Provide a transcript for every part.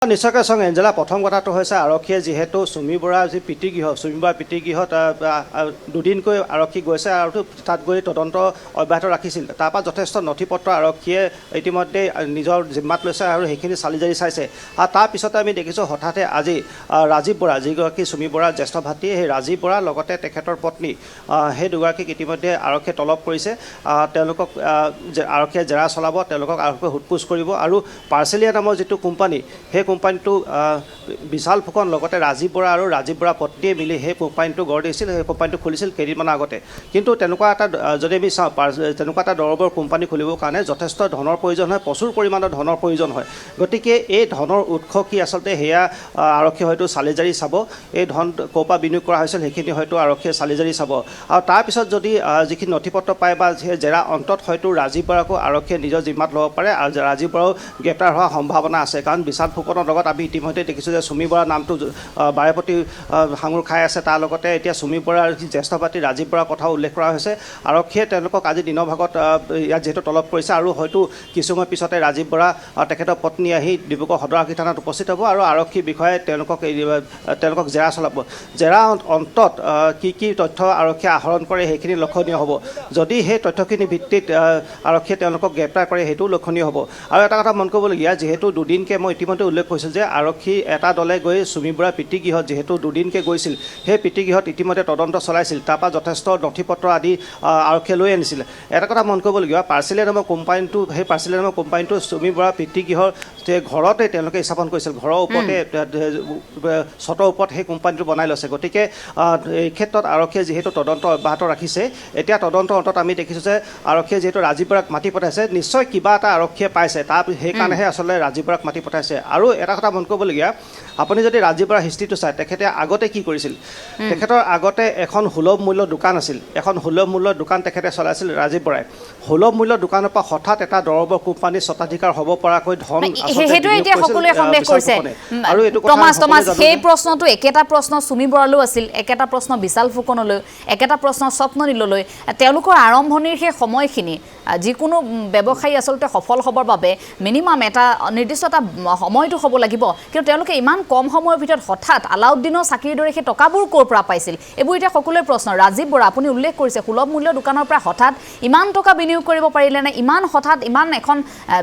নিশ্চয়কৈ চাওক এঞ্জেলা, প্ৰথম কথাটো হৈছে আৰক্ষীয়ে যিহেতু চুমি বৰা যি চুমি বৰা পিতৃগৃহত দুদিনকৈ আৰক্ষী গৈছে আৰু তাত গৈ তদন্ত অব্যাহত ৰাখিছিল। তাৰপৰা যথেষ্ট নথি পত্ৰ আৰক্ষীয়ে ইতিমধ্যে নিজৰ জিম্মাত লৈছে আৰু সেইখিনি চালি জাৰি চাইছে। আৰু তাৰপিছতে আমি দেখিছোঁ হঠাতে আজি ৰাজীৱ বৰা, যিগৰাকী চুমি বৰাৰ জ্যেষ্ঠ ভাতৃ, সেই ৰাজীৱ বৰা লগতে তেখেতৰ পত্নী, সেই দুগৰাকীক ইতিমধ্যে আৰক্ষীয়ে তলব কৰিছে। তেওঁলোকক আৰক্ষীয়ে জেৰা চলাব, তেওঁলোকক আৰক্ষীয়ে সোধপোছ কৰিব আৰু পাৰ্চেলিয়া নামৰ যিটো কোম্পানী, সেই কোম্পানীটো বিশাল ফুকন লগতে ৰাজীৱ বৰা আৰু ৰাজীৱ বৰা পত্নীয়ে মিলি সেই কোম্পানীটো গঢ় দিছিল। সেই কোম্পানীটো খুলিছিল কেইদিনমানৰ আগতে। কিন্তু তেনেকুৱা এটা যদি আমি চাওঁ, তেনেকুৱা এটা দৰবৰ কোম্পানী খুলিবৰ কাৰণে যথেষ্ট ধনৰ প্ৰয়োজন হয়, প্ৰচুৰ পৰিমাণৰ ধনৰ প্ৰয়োজন হয়। গতিকে এই ধনৰ উৎস কি আচলতে সেয়া আৰক্ষী হয়তো চালি জাৰি চাব। এই ধন ক'ৰ পৰা বিনিয়োগ কৰা হৈছিল সেইখিনি হয়তো আৰক্ষীয়ে চালি জাৰি চাব। আৰু তাৰপিছত যদি যিখিনি নথি পত্ৰ পায় বা জেৰা অন্তত হয়তো ৰাজীৱ বৰাকো আৰক্ষীয়ে নিজৰ জিম্মাত ল'ব পাৰে আৰু ৰাজীৱ বৰাও গ্ৰেপ্তাৰ হোৱাৰ সম্ভাৱনা আছে। কাৰণ বিশাল ফুকনৰ লগত আমি ইতিমধ্যে দেখিছোঁ যে চুমি বৰাৰ নামটো বাৰেপতি সাঙুৰ খাই আছে। তাৰ লগতে এতিয়া চুমি বৰাৰ যি জ্যেষ্ঠ ভাতৃ ৰাজীৱ বৰাৰ কথাও উল্লেখ কৰা হৈছে। আৰক্ষীয়ে তেওঁলোকক আজি দিনৰ ভাগত ইয়াত যিহেতু তলব কৰিছে আৰু হয়তো কিছু সময় পিছতে ৰাজীৱ বৰা তেখেতৰ পত্নী আহি ডিব্ৰুগড় সদৰ আৰক্ষী থানাত উপস্থিত হ'ব আৰু আৰক্ষী বিষয়াই তেওঁলোকক জেৰা চলাব। জেৰা অন্তত কি কি তথ্য আৰক্ষীয়ে আহৰণ কৰে সেইখিনি লক্ষণীয় হ'ব। যদি সেই তথ্যখিনিৰ ভিত্তিত আৰক্ষীয়ে তেওঁলোকক গ্ৰেপ্তাৰ কৰে সেইটোও লক্ষণীয় হ'ব। আৰু এটা কথা মন কৰিবলগীয়া, যিহেতু দুদিনকৈ মই ইতিমধ্যে উল্লেখ কৰিছোঁ যে আৰক্ষী এটা দলে গৈ চুমি বৰা পিতৃগৃহত যিহেতু দুদিনকৈ গৈছিল, সেই পিতৃগৃহত ইতিমধ্যে তদন্ত চলাইছিল। তাৰপৰা যথেষ্ট নথি পত্ৰ আদি আৰক্ষীয়ে লৈ আনিছিল। এটা কথা মন কৰিবলগীয়া, পাৰ্চেলিয়া নামৰ কোম্পানীটো চুমি বৰা পিতৃগৃহৰ ঘৰতে তেওঁলোকে স্থাপন কৰিছিল। ঘৰৰ ওপৰতে চটৰ ওপৰত সেই কোম্পানীটো বনাই লৈছে। গতিকে এই ক্ষেত্ৰত আৰক্ষীয়ে যিহেতু তদন্ত অব্যাহত ৰাখিছে, এতিয়া তদন্ত অন্তত আমি দেখিছোঁ যে আৰক্ষীয়ে যিহেতু ৰাজীৱ বৰাক মাতি পঠাইছে, নিশ্চয় কিবা এটা আৰক্ষীয়ে পাইছে। সেইকাৰণেহে আচলতে ৰাজীৱ বৰাক মাতি পঠাইছে। আৰু এটা কথা মন কৰিবলগীয়া, আপুনি যদি ৰাজীৱ বৰাৰ হিষ্ট্ৰীটো চায়, তেখেতে আগতে কি কৰিছিল, তেখেতৰ আগতে এখন সুলভ মূল্যৰ দোকান আছিল। এখন সুলভ মূল্যৰ দোকান তেখেতে চলাইছিল ৰাজীৱ বৰাই। সুলভ মূল্যৰ দোকানৰ পৰা হঠাৎ এটা দৰবৰ কোম্পানীৰ স্বত্বাধিকাৰ হ'ব পৰাকৈ ধন আৰু সেই প্ৰশ্নটো একেটা প্ৰশ্ন চুমি বৰালৈ আছিল, একেটা প্ৰশ্ন বিশাল ফুকনলৈ, একেটা প্ৰশ্ন স্বপ্ননীললৈ। তেওঁলোকৰ আৰম্ভণিৰ সেই সময়খিনি যিকোনো ব্যৱসায়ী আচলতে সফল হ'বৰ বাবে মিনিমাম এটা নিৰ্দিষ্ট এটা সময়টো হ'ব লাগিব। কিন্তু তেওঁলোকে ইমান কম সময়ৰ ভিতৰত হঠাৎ আলাউদ্দিনৰ চাকিৰ দৰে সেই টকাবোৰ ক'ৰ পৰা পাইছিল, এইবোৰ এতিয়া সকলোৰে প্ৰশ্ন। ৰাজীৱ বৰা আপুনি উল্লেখ কৰিছে, সুলভ মূল্যৰ দোকানৰ পৰা হঠাৎ ইমান টকা বিনিয়োগ কৰিব পাৰিলেনে? হঠাৎ ইমান এখন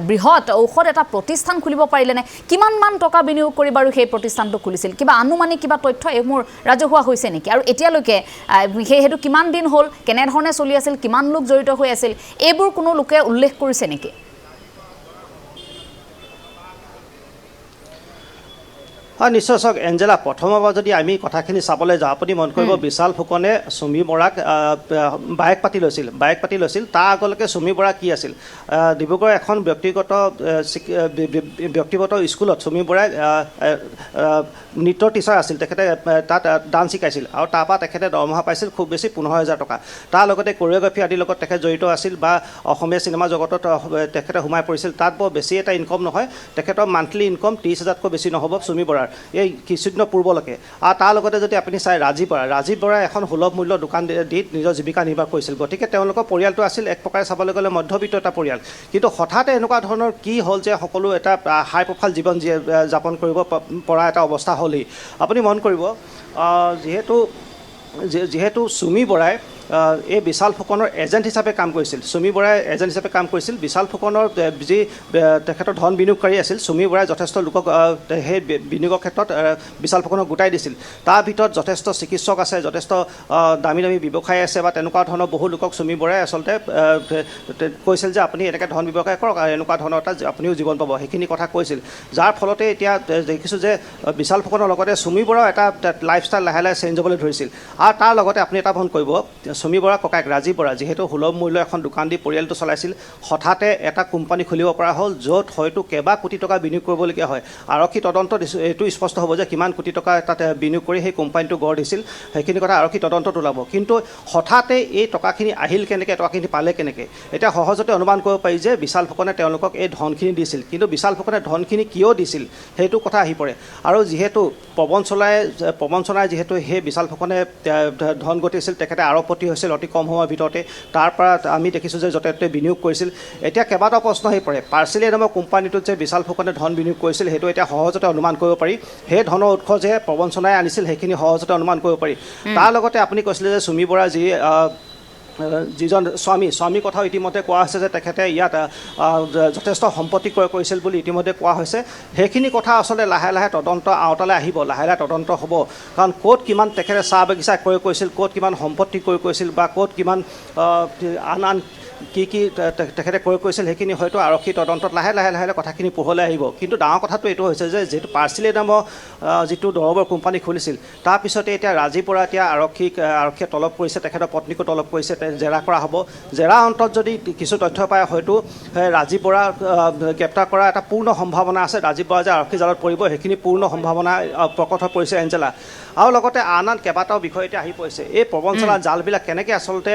বৃহৎ ঔষধ এটা প্ৰতিষ্ঠান খুলিব পাৰিলেনে? কিমানমান টকা বিনিয়োগ কৰি বাৰু সেই প্ৰতিষ্ঠানটো খুলিছিল? কিবা আনুমানিক কিবা তথ্য এইবোৰ ৰাজহুৱা হৈছে নেকি? আৰু এতিয়ালৈকে সেইটো কিমান দিন হ'ল, কেনেধৰণে চলি আছিল, কিমান লোক জড়িত হৈ আছিল, এইবোৰ কোনো লোকে উল্লেখ কৰিছে নেকি? হয়, নিশ্চয় চাওক এঞ্জেলা, প্ৰথমৰ পৰা যদি আমি কথাখিনি চাবলৈ যাওঁ, আপুনি মন কৰিব বিশাল ফুকনে চুমি বৰাক বাইক পাতি লৈছিল। তাৰ আগলৈকে চুমি বৰা কি আছিল, ডিব্ৰুগড়ৰ এখন ব্যক্তিগত স্কুলত চুমি বৰাই নৃত্যৰ টিচাৰ আছিল। তেখেতে তাত ডান্স শিকাইছিল আৰু তাৰপৰা তেখেতে দৰমহা পাইছিল খুব বেছি 15,000 টকা। তাৰ লগতে কোৰিঅ'গ্ৰাফী আদিৰ লগত তেখেত জড়িত আছিল বা অসমীয়া চিনেমা জগতত তেখেতে সোমাই পৰিছিল। তাত বৰ বেছি এটা ইনকম নহয়, তেখেতৰ মান্থলি ইনকম 30,000তকৈ বেছি নহ'ব চুমি বৰাৰ এই কিছুদিন পূৰ্বলৈকে। আৰু তাৰ লগতে যদি আপুনি চাই ৰাজীৱ বৰাই এখন সুলভ মূল্যৰ দোকান দি নিজৰ জীৱিকা নিৰ্বাহ কৰিছিল। গতিকে তেওঁলোকৰ পৰিয়ালটো আছিল এক প্ৰকাৰে চাবলৈ গ'লে মধ্যবিত্ত এটা পৰিয়াল। কিন্তু হঠাতে এনেকুৱা ধৰণৰ কি হ'ল যে সকলো এটা হাই প্ৰফাইল জীৱন যাপন কৰিব পৰা এটা অৱস্থা হ'লেই। আপুনি মন কৰিব, যিহেতু চুমি বৰাই এই বিশাল ফুকনৰ এজেণ্ট হিচাপে কাম কৰিছিল। চুমি বৰাই এজেণ্ট হিচাপে কাম কৰিছিল। বিশাল ফুকনৰ যি তেখেতৰ ধন বিনিয়োগকাৰী আছিল, চুমি বৰাই যথেষ্ট লোকক সেই বিনিয়োগৰ ক্ষেত্ৰত বিশাল ফুকনক গোটাই দিছিল। তাৰ ভিতৰত যথেষ্ট চিকিৎসক আছে, যথেষ্ট দামী ব্যৱসায় আছে বা তেনেকুৱা ধৰণৰ বহু লোকক চুমি বৰাই আচলতে কৈছিল যে আপুনি এনেকৈ ধন ব্যৱসায় কৰক আৰু এনেকুৱা ধৰণৰ এটা আপুনিও জীৱন পাব, সেইখিনি কথা কৈছিল। যাৰ ফলতে এতিয়া দেখিছোঁ যে বিশাল ফুকনৰ লগতে চুমি বৰাও এটা লাইফষ্টাইল লাহে লাহে চেঞ্জ হ'বলৈ ধৰিছিল। আৰু তাৰ লগতে আপুনি এটা মন কৰিব, চুমি বৰা ককায়েক ৰাজীৱ বৰা যিহেতু সুলভ মূল্যৰ এখন দোকান দি পৰিয়ালটো চলাইছিল, হঠাতে এটা কোম্পানী খুলিব পৰা হ'ল য'ত হয়তো কেইবা কোটি টকা বিনিয়োগ কৰিবলগীয়া হয়। আৰক্ষী তদন্ত এইটো স্পষ্ট হ'ব যে কিমান কোটি টকা তাতে বিনিয়োগ কৰি সেই কোম্পানীটো গঢ় দিছিল, সেইখিনি কথা আৰক্ষী তদন্তত ওলাব। কিন্তু হঠাতে এই টকাখিনি আহিল কেনেকৈ, টকাখিনি পালে কেনেকৈ? এতিয়া সহজতে অনুমান কৰিব পাৰি যে বিশাল ফুকনে তেওঁলোকক এই ধনখিনি দিছিল। কিন্তু বিশাল ফুকনে ধনখিনি কিয় দিছিল সেইটো কথা আহি পৰে। আৰু যিহেতু প্ৰবঞ্চনাই যিহেতু সেই বিশাল ফুকনে ধন ঘটিছিল, তেখেতে আৰবপতি হৈছিল অতি কম সময়ৰ ভিতৰতে তাৰ পৰা আমি দেখিছোঁ যে য'তে ত'তে বিনিয়োগ কৰিছিল এতিয়া কেইবাটাও প্ৰশ্ন আহি পৰে পাৰ্চেলি নামৰ কোম্পানীটোত যে বিশাল ফুকনে ধন বিনিয়োগ কৰিছিল সেইটো এতিয়া সহজতে অনুমান কৰিব পাৰি সেই ধনৰ উৎস যে প্ৰবঞ্চনাই আনিছিল সেইখিনি সহজতে অনুমান কৰিব পাৰি তাৰ লগতে আপুনি কৈছিলে যে চুমি বৰা যিজন স্বামী কথাও ইতিমধ্যে কোৱা হৈছে যে তেখেতে ইয়াত যথেষ্ট সম্পত্তি ক্ৰয় কৰিছিল বুলি ইতিমধ্যে কোৱা হৈছে সেইখিনি কথা আচলতে লাহে লাহে তদন্ত আওতালৈ আহিব লাহে লাহে তদন্ত হ'ব কাৰণ ক'ত কিমান তেখেতে চাহ বাগিচা ক্ৰয় কৰিছিল ক'ত কিমান সম্পত্তি ক্ৰয় কৰিছিল বা ক'ত কিমান আন কি তেখেতে ক্ৰয় কৰিছিল সেইখিনি হয়তো আৰক্ষী তদন্তত লাহে লাহে কথাখিনি পোহৰলৈ আহিব কিন্তু ডাঙৰ কথাটো এইটো হৈছে যে যিটো পাৰ্চেলি নামৰ যিটো দৰবৰ কোম্পানী খুলিছিল তাৰপিছতে এতিয়া ৰাজীৱ বৰা এতিয়া আৰক্ষীয়ে তলব কৰিছে তেখেতৰ পত্নীকো তলব কৰিছে জেৰা কৰা হ'ব জেৰা অন্তত যদি কিছু তথ্য পায় হয়তো ৰাজীৱ বৰা গ্ৰেপ্তাৰ কৰা এটা পূৰ্ণ সম্ভাৱনা আছে ৰাজীৱ বৰা যে আৰক্ষী জালত পৰিব সেইখিনি পূৰ্ণ সম্ভাৱনা প্ৰকট হৈ পৰিছে এঞ্জেলা আৰু লগতে আন কেইবাটাও বিষয় এতিয়া আহি পৰিছে এই প্ৰবঞ্চনা জালবিলাক কেনেকৈ আচলতে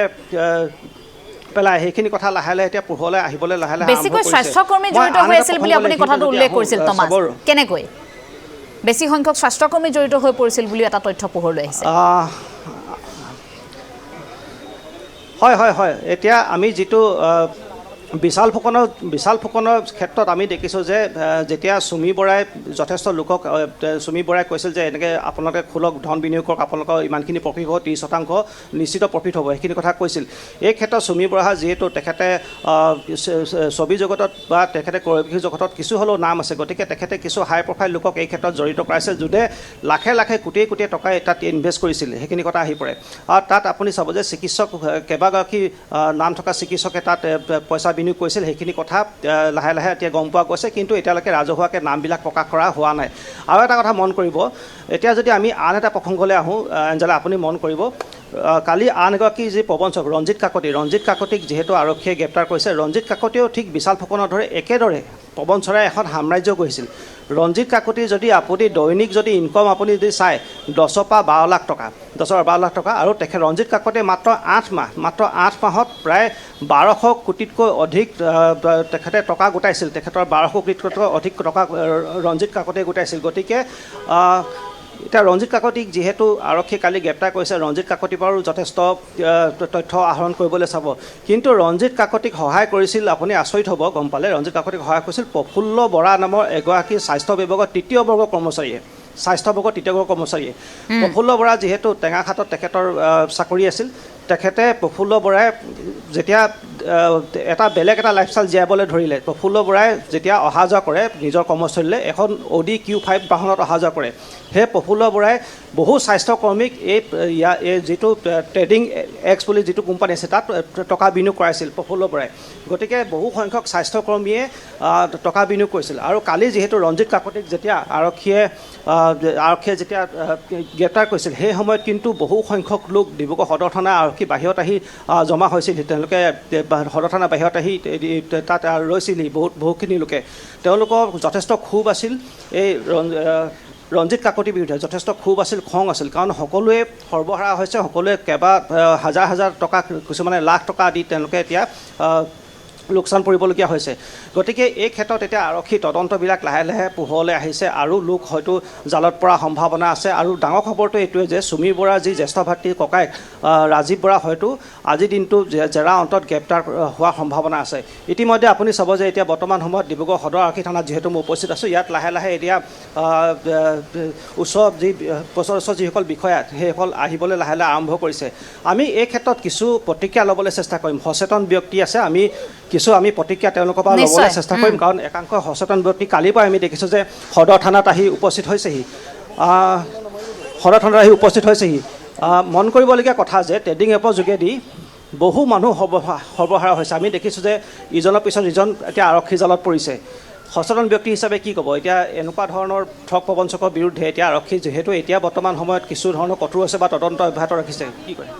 পেলাই সেইখিনি কথা লাহে লাহে এতিয়া পোহৰলৈ আহিবলৈ লাহে লাহে বেছিকৈ স্বাস্থ্যকৰ্মী জড়িত হৈ আছিল বুলি আপুনি কথাটো উল্লেখ কৰিছিল টমাছ কেনেকৈ বেছি সংখ্যক স্বাস্থ্যকৰ্মী জড়িত হৈ পৰিছিল বুলি এটা তথ্য পোহৰলৈ আহিছে হয় এতিয়া আমি যিটো বিশাল ফুকনৰ ক্ষেত্ৰত আমি দেখিছোঁ যে যেতিয়া চুমি বৰাই যথেষ্ট লোকক চুমি বৰাই কৈছিল যে এনেকৈ আপোনালোকে খোলক ধন বিনিয়োগ কৰক আপোনালোকৰ ইমানখিনি প্ৰফিট হ'ব 30% নিশ্চিত প্ৰফিট হ'ব সেইখিনি কথা কৈছিল এই ক্ষেত্ৰত চুমি বৰা যিহেতু তেখেতে ছবি জগতত বা তেখেতে কৰিঅগ্ৰাফী জগতত কিছু হ'লেও নাম আছে গতিকে তেখেতে কিছু হাই প্ৰফাইল লোকক এই ক্ষেত্ৰত জড়িত কৰাইছে যোনে লাখে কোটি টকা তাত ইনভেষ্ট কৰিছিল সেইখিনি কথা আহি পৰে আৰু তাত আপুনি চাব যে চিকিৎসক কেইবাগৰাকী নাম থকা চিকিৎসকে তাত পইচা বিনিয়োগ কৰিছিল সেইখিনি কথা লাহে লাহে এতিয়া গম পোৱা গৈছে কিন্তু এতিয়ালৈকে ৰাজহুৱাকৈ নামবিলাক প্ৰকাশ কৰা হোৱা নাই আৰু এটা কথা মন কৰিব এতিয়া যদি আমি আন এটা প্ৰসংগলৈ আহোঁ এঞ্জেলা আপুনি মন কৰিব কালি আন এগৰাকী যি প্ৰবঞ্চক ৰঞ্জিত কাকতিক যিহেতু আৰক্ষীয়ে গ্ৰেপ্তাৰ কৰিছে ৰঞ্জিত কাকতিয়েও ঠিক বিশাল ফুকনৰ দৰে একেদৰে প্ৰবঞ্চনাৰে এখন সাম্ৰাজ্য গঢ়িছিল ৰঞ্জিত কাকতিৰ যদি আপুনি দৈনিক যদি ইনকম আপুনি যদি চাই 10 পৰা 12 লাখ টকা আৰু তেখেত ৰঞ্জিত কাকতিয়ে মাত্ৰ 8 মাহত প্ৰায় 1200 কোটিতকৈ অধিক তেখেতে টকা গোটাইছিল তেখেতৰ 1200 কোটিতকৈ অধিক টকা ৰঞ্জিত কাকতিয়ে গোটাইছিল গতিকে এতিয়া ৰঞ্জিত কাকতিক যিহেতু আৰক্ষীয়ে কালি গ্ৰেপ্তাৰ কৰিছে ৰঞ্জিত কাকতিৰ পৰাও যথেষ্ট তথ্য আহৰণ কৰিবলৈ চাব কিন্তু ৰঞ্জিত কাকতিক সহায় কৰিছিল আপুনি আচৰিত হ'ব গম পালে ৰঞ্জিত কাকতিক সহায় কৰিছিল প্ৰফুল্ল বৰা নামৰ এগৰাকী স্বাস্থ্য বিভাগৰ তৃতীয় বৰ্গৰ কৰ্মচাৰীয়ে প্ৰফুল্ল বৰা যিহেতু টেঙাখাটত তেখেতৰ চাকৰি আছিল তেখেতে প্ৰফুল্ল বৰাই যেতিয়া এটা বেলেগ এটা লাইফষ্টাইল জীয়াবলৈ ধৰিলে প্ৰফুল্ল বৰাই যেতিয়া অহা যোৱা কৰে নিজৰ কৰ্মস্থলীলৈ এখন অডি Q5 বাহনত অহা যোৱা কৰে সেই প্ৰফুল্ল বৰাই বহু স্বাস্থ্যকৰ্মীক এই যিটো ট্ৰেডিং এক্স বুলি যিটো কোম্পানী আছে তাত টকা বিনিয়োগ কৰাইছিল প্ৰফুল্ল বৰাই গতিকে বহু সংখ্যক স্বাস্থ্যকৰ্মীয়ে টকা বিনিয়োগ কৰিছিল আৰু কালি যিহেতু ৰঞ্জিত কাকতিক যেতিয়া আৰক্ষীয়ে যেতিয়া গ্ৰেপ্তাৰ কৰিছিল সেই সময়ত কিন্তু বহু সংখ্যক লোক ডিব্ৰুগড় সদৰ থানা আৰক্ষী বাহিৰত আহি জমা হৈছিল তেওঁলোকে সদৰ থানা বাহিৰত আহি তাত ৰৈছিলহি বহুখিনি লোকে তেওঁলোকৰ যথেষ্ট ক্ষোভ আছিল এই ৰঞ্জিত কাকতিৰ বিৰুদ্ধে যথেষ্ট ক্ষোভ আছিল খং আছিল কাৰণ সকলোৱে সৰ্বহাৰা হৈছে সকলোৱে হাজাৰ টকা কিছুমানে লাখ টকা দি তেওঁলোকে এতিয়া লোকচান পৰিবলগীয়া হৈছে গতিকে এই ক্ষেত্ৰত এতিয়া আৰক্ষী তদন্তবিলাক লাহে লাহে পোহৰলৈ আহিছে আৰু লোক হয়তো জালত পৰা সম্ভাৱনা আছে আৰু ডাঙৰ খবৰটো এইটোৱে যে চুমি বৰাৰ যি জ্যেষ্ঠ ভাতৃৰ ককায়েক ৰাজীৱ বৰা হয়তো আজিৰ দিনটো জেৰা অন্তত গ্ৰেপ্তাৰ হোৱাৰ সম্ভাৱনা আছে ইতিমধ্যে আপুনি চাব যে এতিয়া বৰ্তমান সময়ত ডিব্ৰুগড় সদৰ আৰক্ষী থানাত যিহেতু মই উপস্থিত আছোঁ ইয়াত লাহে লাহে এতিয়া ওচৰ যিসকল বিষয়া সেইসকল আহিবলৈ লাহে লাহে আৰম্ভ কৰিছে আমি এই ক্ষেত্ৰত কিছু প্ৰতিক্ৰিয়া ল'বলৈ চেষ্টা কৰিম সচেতন ব্যক্তি আছে আমি প্ৰতিক্ৰিয়া তেওঁলোকৰ পৰা ল'বলৈ চেষ্টা কৰিম কাৰণ একাংশ সচেতন ব্যক্তি কালিৰ পৰা আমি দেখিছোঁ যে সদৰ থানাত আহি উপস্থিত হৈছেহি মন কৰিবলগীয়া কথা যে ট্ৰেডিং এপৰ যোগেদি বহু মানুহ সৰ্বহাৰা হৈছে আমি দেখিছোঁ যে ইজনৰ পিছত ইজন এতিয়া আৰক্ষী জালত পৰিছে সচেতন ব্যক্তি হিচাপে কি ক'ব এতিয়া এনেকুৱা ধৰণৰ ঠগ প্ৰবঞ্চকৰ বিৰুদ্ধে এতিয়া আৰক্ষী যিহেতু এতিয়া বৰ্তমান সময়ত কিছু ধৰণৰ কঠোৰ আছে বা তদন্ত অব্যাহত ৰাখিছে কি কয়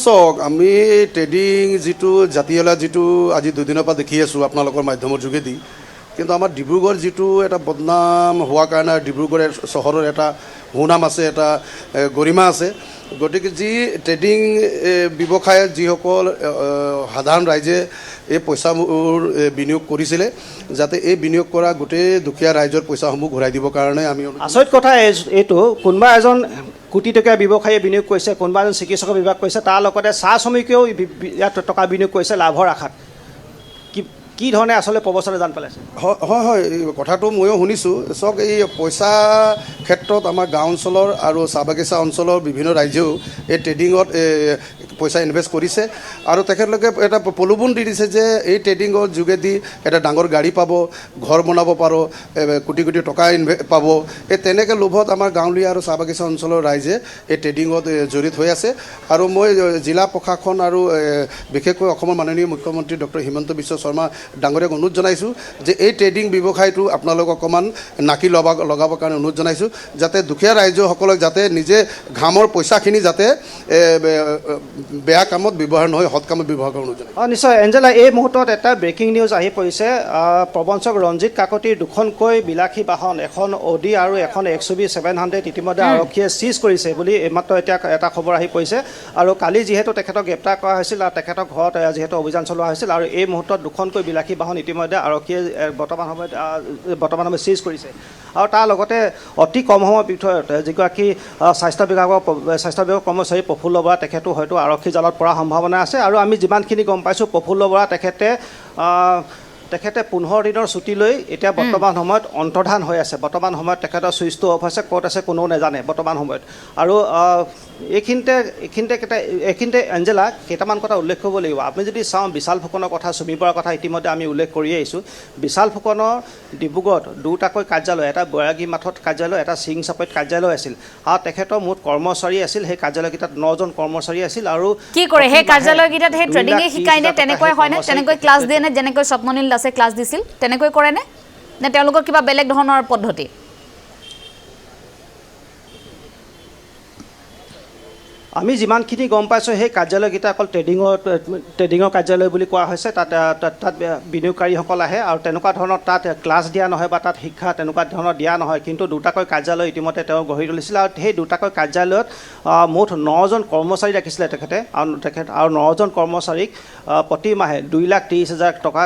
চাওক আমি ট্ৰেডিং যিটো জাতিয়লা যিটো আজি দুদিনৰ পৰা দেখি আছোঁ আপোনালোকৰ মাধ্যমৰ যোগেদি কিন্তু আমাৰ ডিব্ৰুগড় যিটো এটা বদনাম হোৱাৰ কাৰণে ডিব্ৰুগড় চহৰৰ এটা সুনাম আছে এটা গৰিমা আছে গতিকে যি ট্ৰেডিং ব্যৱসায়ত যিসকল সাধাৰণ ৰাইজে এই পইচাবোৰ বিনিয়োগ কৰিছিলে যাতে এই বিনিয়োগ কৰা গোটেই দুখীয়া ৰাইজৰ পইচাসমূহ ঘূৰাই দিবৰ কাৰণে আমি আচৰিত কথা এইটো কোনোবা এজন কোটি টকীয়া ব্যৱসায়ীয়ে বিনিয়োগ কৰিছে, কোনোবা এজন চিকিৎসকৰ বিভাগ কৰিছে, তাৰ লগতে চাহ শ্ৰমিকেও ইয়াত টকা বিনিয়োগ কৰিছে লাভৰ আশাত। কি ধৰণে আচলতে প্ৰবচনে জান পেলাইছে? হয় হয়, এই কথাটো ময়ো শুনিছোঁ। চাওক, এই পইচা ক্ষেত্ৰত আমাৰ গাঁও অঞ্চলৰ আৰু চাহ বাগিচা অঞ্চলৰ বিভিন্ন ৰাইজেও এই ট্ৰেডিঙত পইচা ইনভেষ্ট কৰিছে আৰু তেখেতলোকে এটা প্ৰলোভন দি দিছে যে এই ট্ৰেডিঙৰ যোগেদি এটা ডাঙৰ গাড়ী পাব, ঘৰ বনাব পাব, কোটি কোটি টকা পাব। এই তেনেকৈ লোভত আমাৰ গাঁৱলীয়া আৰু চাহ বাগিচা অঞ্চলৰ ৰাইজে এই ট্ৰেডিঙত জড়িত হৈ আছে। আৰু মই জিলা প্ৰশাসন আৰু বিশেষকৈ অসমৰ মাননীয় মুখ্যমন্ত্ৰী ডক্টৰ হিমন্ত বিশ্ব শৰ্মা ডাঙৰীয়াক অনুৰোধ জনাইছোঁ যে এই ট্ৰেডিং ব্যৱসায়টো আপোনালোক অকণমান নাকি লগাবৰ কাৰণে অনুৰোধ জনাইছোঁ, যাতে দুখীয়া ৰাইজসকলক যাতে নিজে ঘামৰ পইচাখিনি যাতে বেয়া কামত ব্যৱহাৰ নহয়, সৎ কামত ব্যৱহাৰ কৰাৰ অনুৰোধ জনাইছোঁ। নিশ্চয় এঞ্জেলা, এই মুহূৰ্তত এটা ব্ৰেকিং নিউজ আহি পৰিছে। প্ৰবঞ্চক ৰঞ্জিত কাকতিৰ দুখনকৈ বিলাসী বাহন, এখন অডি আৰু এখন XUV 700 ইতিমধ্যে আৰক্ষীয়ে চিজ কৰিছে বুলি এইমাত্ৰ এতিয়া এটা খবৰ আহি পৰিছে। আৰু কালি যিহেতু তেখেতক গ্ৰেপ্তাৰ কৰা হৈছিল আৰু তেখেতৰ ঘৰত যিহেতু অভিযান চলোৱা হৈছিল, আৰু এই মুহূৰ্তত দুখনকৈ বিলাসী বাহন ইতিমধ্যে আৰক্ষীয়ে বৰ্তমান সময়ত চিজ কৰিছে। আৰু তাৰ লগতে অতি কম সময়ৰ ভিতৰত যিগৰাকী স্বাস্থ্য বিভাগৰ কৰ্মচাৰী প্ৰফুল্ল বৰা, তেখেতো হয়তো আৰক্ষী জালত পৰাৰ সম্ভাৱনা আছে। আৰু আমি যিমানখিনি গম পাইছোঁ, প্ৰফুল্ল বৰা তেখেতে 15 দিনৰ ছুটী লৈ এতিয়া বৰ্তমান সময়ত অন্তৰ্ধান হৈ আছে। বৰ্তমান সময়ত তেখেতৰ ছুইচটো অফ আছে, ক'ত আছে কোনেও নাজানে বৰ্তমান সময়ত। আৰু এইখিনিতে এঞ্জেলা কেইটামান কথা উল্লেখ কৰিব লাগিব। আমি যদি চাওঁ বিশাল ফুকনৰ কথা, চুমি বৰাৰ কথা ইতিমধ্যে আমি উল্লেখ কৰি আহিছোঁ। বিশাল ফুকনৰ ডিব্ৰুগড়ত দুটাকৈ কাৰ্যালয়, এটা বৈৰাগী মাথত কাৰ্যালয়, এটা চিং চাপৈত কাৰ্যালয় আছিল। আৰু তেখেতৰ মুঠ কৰ্মচাৰী আছিল, সেই কাৰ্যালয়কেইটাত 9জন কৰ্মচাৰী আছিল। আৰু কি কৰে সেই কাৰ্যালয়কেইটাত? সেই ট্ৰেডিঙে শিকাই নে? তেনেকৈ হয়নে? তেনেকৈ ক্লাছ দিয়ে নে? যেনেকৈ স্বপ্ননীল দাসে ক্লাছ দিছিল তেনেকৈ কৰে নে? নে তেওঁলোকৰ কিবা বেলেগ ধৰণৰ পদ্ধতি? আমি যিমানখিনি গম পাইছোঁ, সেই কাৰ্যালয়কেইটা অকল ট্ৰেডিঙৰ কাৰ্যালয় বুলি কোৱা হৈছে। তাত বিনিয়োগকাৰীসকল আহে আৰু তেনেকুৱা ধৰণৰ তাত ক্লাছ দিয়া নহয় বা তাত শিক্ষা তেনেকুৱা ধৰণৰ দিয়া নহয়। কিন্তু দুটাকৈ কাৰ্যালয় ইতিমধ্যে তেওঁ গঢ়ি তুলিছিলে আৰু সেই দুটাকৈ কাৰ্যালয়ত মুঠ 9জন কৰ্মচাৰী ৰাখিছিলে তেখেতে। আৰু 9জন কৰ্মচাৰীক প্ৰতি মাহে 2,30,000 টকা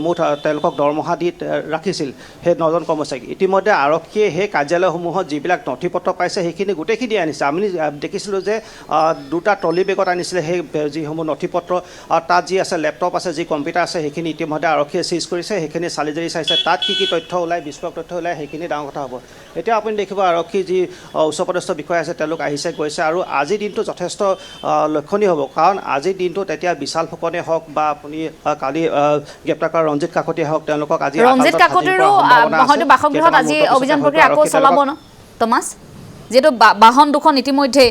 মুঠ তেওঁলোকক দৰমহা দি ৰাখিছিল সেই 9জন কৰ্মচাৰীক। ইতিমধ্যে আৰক্ষীয়ে সেই কাৰ্যালয়সমূহত যিবিলাক নথি পত্ৰ পাইছে সেইখিনি গোটেইখিনি আনিছে। আমি দেখিছিলোঁ যে দুটা ট্ৰলি বেগত আনিছিলে সেই যিসমূহ নথি পত্ৰ, আৰু তাত যি আছে লেপটপ আছে, যি কম্পিউটাৰ আছে, সেইখিনি ইতিমধ্যে আৰক্ষীয়ে চিজ কৰিছে। সেইখিনি চালি জাৰি চাইছে, তাত কি তথ্য ওলায়, বিস্ফোৰক তথ্য ওলায়, সেইখিনি ডাঙৰ কথা হ'ব। এতিয়া আপুনি দেখিব আৰক্ষী যি উচ্চপদস্থ বিষয়া আছে তেওঁলোক আহিছে গৈছে। আৰু আজিৰ দিনটো যথেষ্ট লক্ষণীয় হ'ব, কাৰণ আজিৰ দিনটোত এতিয়া বিশাল ফুকনে হওক বা আপুনি কালি গ্ৰেপ্তাৰ কৰা ৰঞ্জিত কাকতিয়ে হওক, তেওঁলোকক আজি ৰঞ্জিত কাকতিৰো হয়তো বাসগৃহত আজি অভিযান প্ৰক্ৰিয়া আকৌ চলাব ন টমাছ? যিহেতু বাহন দুখন ইতিমধ্যে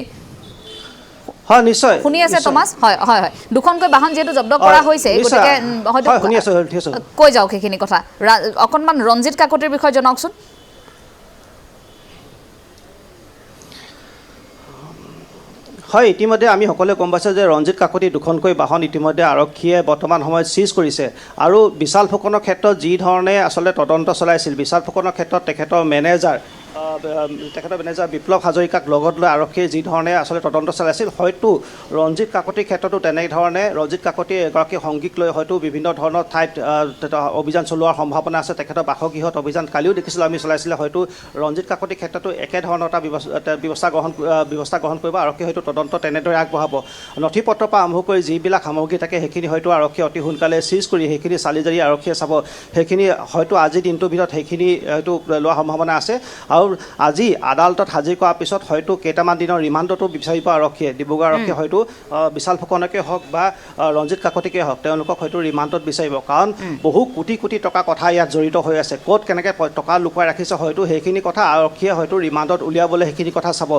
হয় নিশ্চয় শুনি আছে টমাছ? হয় হয় হয়, দুখনকৈ বাহন যিহেতু জব্দ কৰা হৈছে, গতিকে হয়তো কৈ যাওক সেইখিনি কথা। অকণমান ৰঞ্জিত কাকতিৰ বিষয়ে জনাওকচোন। হয়, ইতিমধ্যে আমি সকলোৱে গম পাইছোঁ যে ৰঞ্জিত কাকতি দুখনকৈ বাহন ইতিমধ্যে আৰক্ষীয়ে বৰ্তমান সময়ত চিজ কৰিছে। আৰু বিশাল ফুকনৰ ক্ষেত্ৰত যি ধৰণে আচলতে তদন্ত চলাইছিল, বিশাল ফুকনৰ ক্ষেত্ৰত তেখেতৰ মেনেজাৰ বিপ্লৱ হাজৰিকাক লগত লৈ আৰক্ষীয়ে যি ধৰণে আচলতে তদন্ত চলাইছিল, হয়তো ৰঞ্জিত কাকতিৰ ক্ষেত্ৰতো তেনেধৰণে ৰঞ্জিত কাকতিয়ে এগৰাকী সংগীক লৈ হয়তো বিভিন্ন ধৰণৰ ঠাইত অভিযান চলোৱাৰ সম্ভাৱনা আছে। তেখেতৰ বাসগৃহত অভিযান কালিও দেখিছিলোঁ আমি চলাইছিলে। হয়তো ৰঞ্জিত কাকতিৰ ক্ষেত্ৰতো একেধৰণৰ এটা ব্যৱস্থা গ্ৰহণ কৰিব। আৰক্ষীয়ে হয়তো তদন্ত তেনেদৰে আগবঢ়াব। নথি পত্ৰৰ পৰা আৰম্ভ কৰি যিবিলাক সামগ্ৰী থাকে সেইখিনি হয়তো আৰক্ষীয়ে অতি সোনকালে চিজ কৰি সেইখিনি চালি জাৰি আৰক্ষীয়ে চাব। সেইখিনি হয়তো আজিৰ দিনটোৰ ভিতৰত সেইখিনি হয়তো লোৱাৰ সম্ভাৱনা আছে। আৰু আজি আদালতত হাজিৰ কৰাৰ পিছত হয়তো কেইটামান দিনৰ ৰিমাণ্ডতো বিচাৰিব আৰক্ষীয়ে। ডিব্ৰুগড় আৰক্ষীয়ে হয়তো বিশাল ফুকনকে হওক বা ৰঞ্জিত কাকতিকে হওক তেওঁলোকক হয়তো ৰিমাণ্ডত বিচাৰিব, কাৰণ বহু কোটি কোটি টকা কথা ইয়াত জড়িত হৈ আছে। ক'ত কেনেকৈ টকা লুকুৱাই ৰাখিছে হয়তো সেইখিনি কথা আৰক্ষীয়ে হয়তো ৰিমাণ্ডত উলিয়াবলৈ সেইখিনি কথা চাব।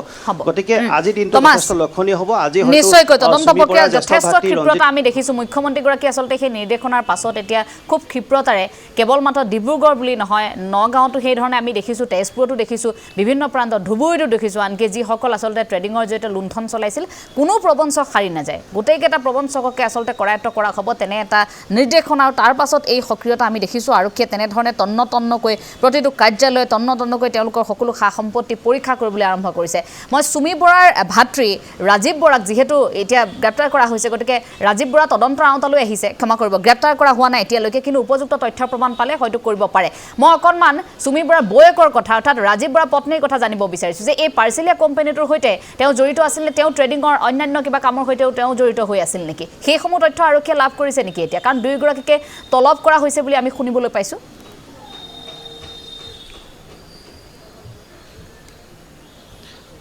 গতিকে আজিৰ দিনটো যথেষ্ট লক্ষণীয় হ'ব। আজি নিশ্চয়কৈ তদন্ত প্ৰক্ৰিয়া যথেষ্ট ক্ষিপ্ৰতা আমি দেখিছোঁ। মুখ্যমন্ত্ৰীগৰাকী আচলতে সেই নিৰ্দেশনাৰ পাছত এতিয়া খুব ক্ষিপ্ৰতাৰে কেৱল মাত্ৰ ডিব্ৰুগড় বুলি নহয়, নগাঁৱতো সেইধৰণে আমি দেখিছোঁ, তেজপুৰতো দেখিছোঁ, বিভিন্ন প্ৰান্তত ধুবুৰীতো দেখিছোঁ। আনকি যিসকল আচলতে ট্ৰেডিঙৰ জৰিয়তে লুণ্ঠন চলাইছিল, কোনো প্ৰবঞ্চক সাৰি নাযায়। গোটেইকেইটা প্ৰবঞ্চককে আচলতে কৰায়ত্ব কৰা হ'ব, তেনে এটা নিৰ্দেশনা। আৰু তাৰ পাছত এই সক্ৰিয়তা আমি দেখিছোঁ। আৰক্ষীয়ে তেনেধৰণে তন্নকৈ প্ৰতিটো কাৰ্যালয় তন্নকৈ তেওঁলোকৰ সকলো সা সম্পত্তি পৰীক্ষা কৰিবলৈ আৰম্ভ কৰিছে। মই চুমি বৰাৰ ভাতৃ ৰাজীৱ বৰাক যিহেতু এতিয়া গ্ৰেপ্তাৰ কৰা হৈছে, গতিকে ৰাজীৱ বৰা তদন্তৰ আওতালৈ আহিছে, ক্ষমা কৰিব, গ্ৰেপ্তাৰ কৰা হোৱা নাই এতিয়ালৈকে, কিন্তু উপযুক্ত তথ্য প্ৰমাণ পালে হয়তো কৰিব পাৰে। মই অকণমান চুমি বৰাৰ বৌয়েকৰ কথা, অৰ্থাৎ ৰাজীৱ বৰা পত্নীৰ কথা জানিব বিচাৰিছোঁ যে এই পাৰ্চেলিয়া কোম্পানীটোৰ সৈতে তেওঁ জড়িত আছিল নে তেওঁ ট্ৰেডিঙৰ অন্যান্য কিবা কামৰ সৈতেও তেওঁ জড়িত হৈ আছিল নেকি সেইসমূহ তথ্য আৰক্ষীয়ে লাভ কৰিছে নেকি এতিয়া কাৰণ দুয়োগৰাকীকে তলব কৰা হৈছে বুলি আমি শুনিবলৈ পাইছোঁ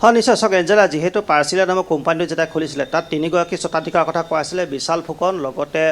হয় নিশ্চয় চাওক এঞ্জেলা যিহেতু পাৰ্চিলিয়া নামৰ কোম্পানীটো যেতিয়া খুলিছিলে তাত 3গৰাকী স্বত্বাধিকাৰৰ কথা কোৱা আছিলে বিশাল ফুকন লগতে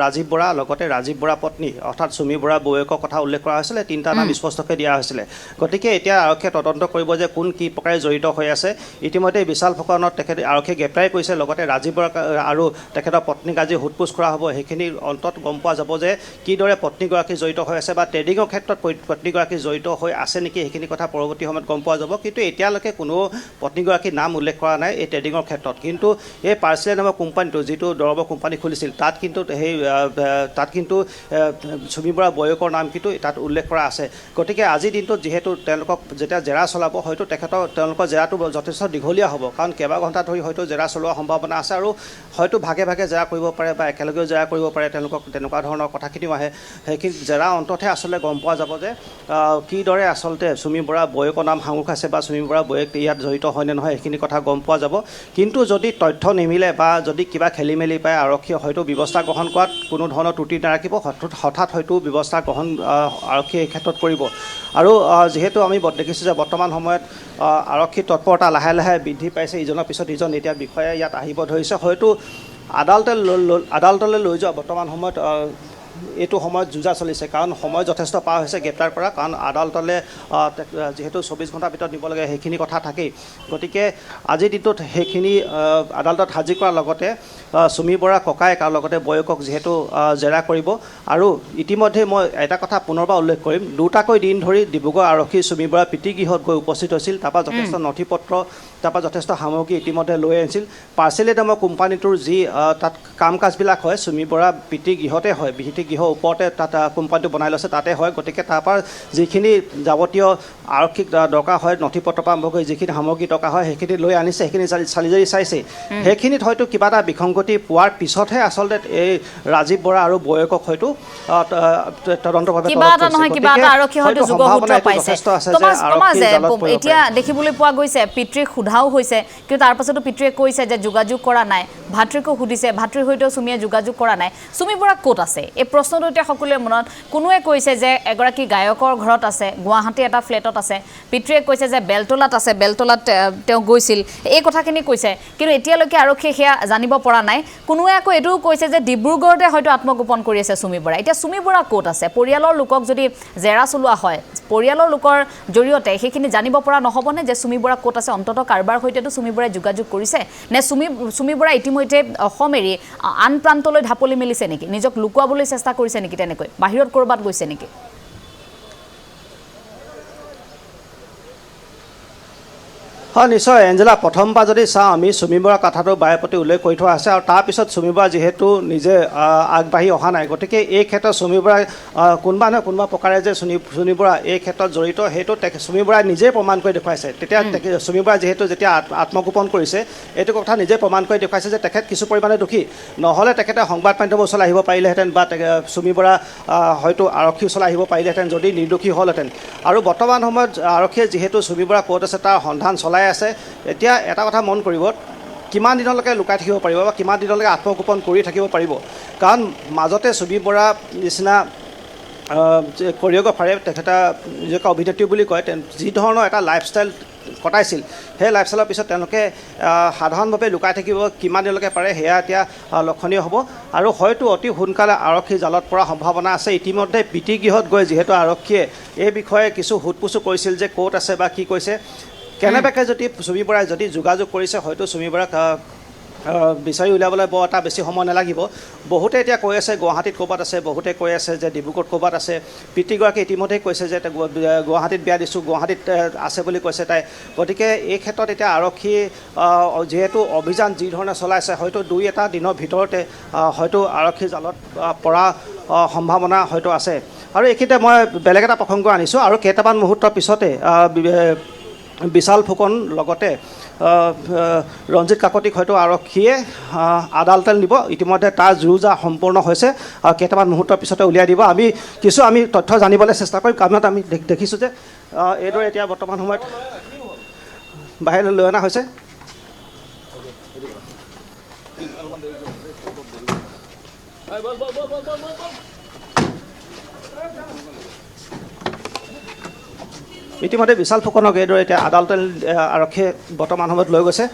ৰাজীৱ বৰা লগতে ৰাজীৱ বৰা পত্নী অৰ্থাৎ চুমি বৰা বৌয়েকৰ কথা উল্লেখ কৰা হৈছিলে তিনিটা নাম স্পষ্টকৈ দিয়া হৈছিলে গতিকে এতিয়া আৰক্ষীয়ে তদন্ত কৰিব যে কোন কি প্ৰকাৰে জড়িত হৈ আছে ইতিমধ্যে বিশাল ফুকনত তেখেতে আৰক্ষীয়ে গ্ৰেপ্তাৰ কৰিছে লগতে ৰাজীৱ বৰা আৰু তেখেতৰ পত্নীক আজি সোধপোছ কৰা হ'ব সেইখিনি অন্তত গম পোৱা যাব যে কিদৰে পত্নীগৰাকী জড়িত হৈ আছে বা ট্ৰেডিঙৰ ক্ষেত্ৰত পত্নীগৰাকী জড়িত হৈ আছে নেকি সেইখিনি কথা পৰৱৰ্তী সময়ত গম পোৱা যাব কিন্তু এতিয়ালৈকে কোনো পত্নীগৰাকীৰ নাম উল্লেখ কৰা নাই এই ট্ৰেডিঙৰ ক্ষেত্ৰত কিন্তু এই পাৰ্চেলিয়া নামৰ কোম্পানীটো যিটো দৰৱৰ কোম্পানী খুলিছিল তাত কিন্তু চুমি বৰা বৌয়েকৰ নাম কিন্তু তাত উল্লেখ কৰা আছে গতিকে আজিৰ দিনটোত যিহেতু তেওঁলোকক যেতিয়া জেৰা চলাব হয়তো তেওঁলোকৰ জেৰাটো যথেষ্ট দীঘলীয়া হ'ব কাৰণ কেইবা ঘণ্টা ধৰি হয়তো জেৰা চলোৱাৰ সম্ভাৱনা আছে আৰু হয়তো ভাগে ভাগে জেৰা কৰিব পাৰে বা একেলগেও জেৰা কৰিব পাৰে তেওঁলোকক তেনেকুৱা ধৰণৰ কথাখিনিও আহে সেইখিনি জেৰা অন্ততহে আচলতে গম পোৱা যাব যে কিদৰে আচলতে চুমি বৰা বৌয়েকৰ নাম সাঙুৰ খাইছে বা চুমি বৰা বৌয়েক ইয়াত জড়িত হয়নে নহয় এইখিনি কথা গম পোৱা যাব কিন্তু যদি তথ্য নিমিলে বা যদি কিবা খেলি মেলি পায় আৰক্ষীয়ে হয়তো ব্যৱস্থা গ্ৰহণ কৰাত কোনো ধৰণৰ ত্ৰুটি নাৰাখিব হঠাৎ হয়তো ব্যৱস্থা গ্ৰহণ আৰক্ষীয়ে এই ক্ষেত্ৰত কৰিব আৰু যিহেতু আমি দেখিছোঁ যে বৰ্তমান সময়ত আৰক্ষীৰ তৎপৰতা লাহে লাহে বৃদ্ধি পাইছে ইজনৰ পিছত ইজন এতিয়া বিষয়া ইয়াত আহিব ধৰিছে হয়তো আদালতলৈ লৈ যোৱা বৰ্তমান সময়ত এইটো সময়ত যুঁজা চলিছে কাৰণ সময় যথেষ্ট পাৰ হৈছে গ্ৰেপ্তাৰ কৰা কাৰণ আদালতলৈ যিহেতু 24 ঘণ্টাৰ ভিতৰত নিব লাগে সেইখিনি কথা থাকেই গতিকে আজিৰ দিনটোত সেইখিনি আদালতত হাজিৰ কৰাৰ লগতে চুমি বৰা ককায়েক আৰু লগতে বৌয়েকক যিহেতু জেৰা কৰিব আৰু ইতিমধ্যে মই এটা কথা পুনৰবাৰ উল্লেখ কৰিম দুটাকৈ দিন ধৰি ডিব্ৰুগড় আৰক্ষী চুমি বৰা পিতৃগৃহত গৈ উপস্থিত হৈছিল তাৰপৰা যথেষ্ট নথি পত্ৰ তাৰপৰা যথেষ্ট সামগ্ৰী ইতিমধ্যে লৈ আনিছিল পাৰ্চেলিয়া নামৰ কোম্পানীটোৰ যি তাত কাম কাজবিলাক হয় চুমি বৰা পিতৃগৃহতে হয় পিতৃগৃহৰ ওপৰতে তাত কোম্পানীটো বনাই লৈছে তাতে হয় গতিকে তাৰপৰা যিখিনি যাৱতীয় আৰক্ষীক দৰকাৰ হয় নথি পত্ৰৰ পৰা আৰম্ভ কৰি যিখিনি সামগ্ৰী দৰকাৰ হয় সেইখিনি লৈ আনিছে সেইখিনি চালি জাৰি চাইছে সেইখিনিত হয়তো কিবা এটা বিসংগতি পোৱাৰ পিছতহে আচলতে এই ৰাজীৱ বৰা আৰু বৌয়েকক হয়তো তদন্তভাৱে এতিয়া দেখিবলৈ পোৱা গৈছে পিতৃক সোধাও হৈছে কিন্তু তাৰ পাছতো পিতৃয়ে কৈছে যে যোগাযোগ কৰা নাই ভাতৃকো সুধিছে ভাতৃৰ সৈতেও চুমিয়ে যোগাযোগ কৰা নাই চুমি বৰা ক'ত আছে এই প্ৰশ্নটো এতিয়া সকলোৰে মনত কোনোৱে কৈছে যে এগৰাকী গায়কৰ ঘৰত আছে গুৱাহাটী এটা ফ্লেটত আছে পিতৃয়ে কৈছে যে বেলতলাত আছে বেলতলাত তেওঁ গৈছিল এই কথাখিনি কৈছে কিন্তু এতিয়ালৈকে আৰক্ষীয়ে সেয়া জানিব পৰা নাই কোনোৱে আকৌ এইটোও কৈছে যে ডিব্ৰুগড়তে হয়তো আত্মগোপন কৰি আছে চুমি বৰা এতিয়া চুমি বৰা ক'ত আছে পৰিয়ালৰ লোকক যদি জেৰা চলোৱা হয় পৰিয়ালৰ লোকৰ জৰিয়তে সেইখিনি জানিব পৰা নহ'বনে যে চুমি বৰা ক'ত আছে অন্ততঃ কাৰোবাৰ সৈতেতো চুমি বৰাই যোগাযোগ কৰিছে নে চুমি বৰা ইতিমধ্যে অসম এৰি আন প্ৰান্তলৈ ঢাপলি মেলিছে নেকি নিজক লুকুৱাবলৈ চেষ্টা কৰিছে নেকি তেনেকৈ বাহিৰত ক'ৰবাত গৈছে নেকি হয় নিশ্চয় এঞ্জেলা প্ৰথমবাৰ যদি চাওঁ আমি চুমি বৰা কথাটো বাৰে প্ৰতি উল্লেখ কৰি থোৱা আছে আৰু তাৰপিছত চুমি বৰা যিহেতু নিজে আগবাঢ়ি অহা নাই গতিকে এই ক্ষেত্ৰত চুমি বৰাই কোনোবা নহয় কোনোবা প্ৰকাৰে যে চুমি বৰা এই ক্ষেত্ৰত জড়িত সেইটো চুমি বৰাই নিজেই প্ৰমাণ কৰি দেখুৱাইছে তেতিয়া চুমি বৰাই যিহেতু যেতিয়া আত্মগোপন কৰিছে এইটো কথা নিজে প্ৰমাণ কৰি দেখুৱাইছে যে তেখেত কিছু পৰিমাণে দোষী নহ'লে তেখেতে সংবাদ মাধ্যমৰ ওচৰলৈ আহিব পাৰিলেহেঁতেন বা চুমি বৰা হয়তো আৰক্ষীৰ ওচৰলৈ আহিব পাৰিলেহেঁতেন যদি নিৰ্দোষী হ'লহেঁতেন আৰু বৰ্তমান সময়ত আৰক্ষীয়ে যিহেতু চুমি বৰা ক'ত আছে তাৰ সন্ধান চলাই আছে এতিয়া এটা কথা মন কৰিব কিমান দিনলৈকে লুকাই থাকিব পাৰিব বা কিমান দিনলৈকে আত্মগোপন কৰি থাকিব পাৰিব কাৰণ মাজতে চুমি বৰা নিচিনা কৰিঅ'গ্ৰাফাৰে তেখেতে নিজকে অভিনেত্ৰী বুলি কয় যি ধৰণৰ এটা লাইফষ্টাইল কটাইছিল সেই লাইফষ্টাইলৰ পিছত তেওঁলোকে সাধাৰণভাৱে লুকাই থাকিব কিমান দিনলৈকে পাৰে সেয়া এতিয়া লক্ষণীয় হ'ব আৰু হয়তো অতি সোনকালে আৰক্ষীৰ জালত পৰাৰ সম্ভাৱনা আছে ইতিমধ্যে পিতৃগৃহত গৈ যিহেতু আৰক্ষীয়ে এই বিষয়ে কিছু সোধপোছো কৰিছিল যে ক'ত আছে বা কি কৈছে কেনেবাকৈ যদি চুমি বৰাই যদি যোগাযোগ কৰিছে হয়তো চুমি বৰাক বিচাৰি উলিয়াবলৈ বৰ এটা বেছি সময় নালাগিব বহুতে এতিয়া কৈ আছে গুৱাহাটীত ক'ৰবাত আছে বহুতে কৈ আছে যে ডিব্ৰুগড়ত ক'ৰবাত আছে পিতৃগৰাকী ইতিমধ্যেই কৈছে যে গুৱাহাটীত বিয়া দিছোঁ গুৱাহাটীত আছে বুলি কৈছে তাই গতিকে এই ক্ষেত্ৰত এতিয়া আৰক্ষী যিহেতু অভিযান যি ধৰণে চলাইছে হয়তো দুই এটা দিনৰ ভিতৰতে হয়তো আৰক্ষীৰ জালত পৰা সম্ভাৱনা হয়তো আছে আৰু এইখিনিতে মই বেলেগ এটা প্ৰসংগ আনিছোঁ আৰু কেইটামান মুহূৰ্তৰ পিছতে বিশাল ফুকন লগতে ৰঞ্জিত কাকতিক হয়তো আৰক্ষীয়ে আদালতলৈ নিব। ইতিমধ্যে তাৰ যো-জা সম্পূৰ্ণ হৈছে আৰু কেইটামান মুহূৰ্তৰ পিছতে উলিয়াই দিব। আমি তথ্য জানিবলৈ চেষ্টা কৰিম। কাৰণত আমি দেখিছোঁ যে এইদৰে এতিয়া বৰ্তমান সময়ত বাহিৰলৈ লৈ অনা হৈছে। ইতিমধ্যে বিশাল ফুকনক এইদৰে এতিয়া আদালতলৈ আৰক্ষীয়ে বৰ্তমান সময়ত লৈ গৈছে।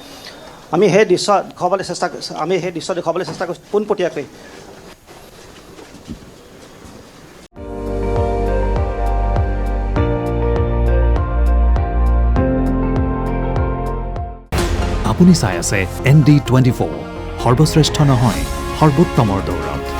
আমি সেই দৃশ্য দেখুৱাবলৈ চেষ্টা কৰিছোঁ পোনপটীয়াকৈ। আপুনি চাই আছে ND24 সৰ্বশ্ৰেষ্ঠ নহয় সৰ্বোত্তমৰ দৌৰত।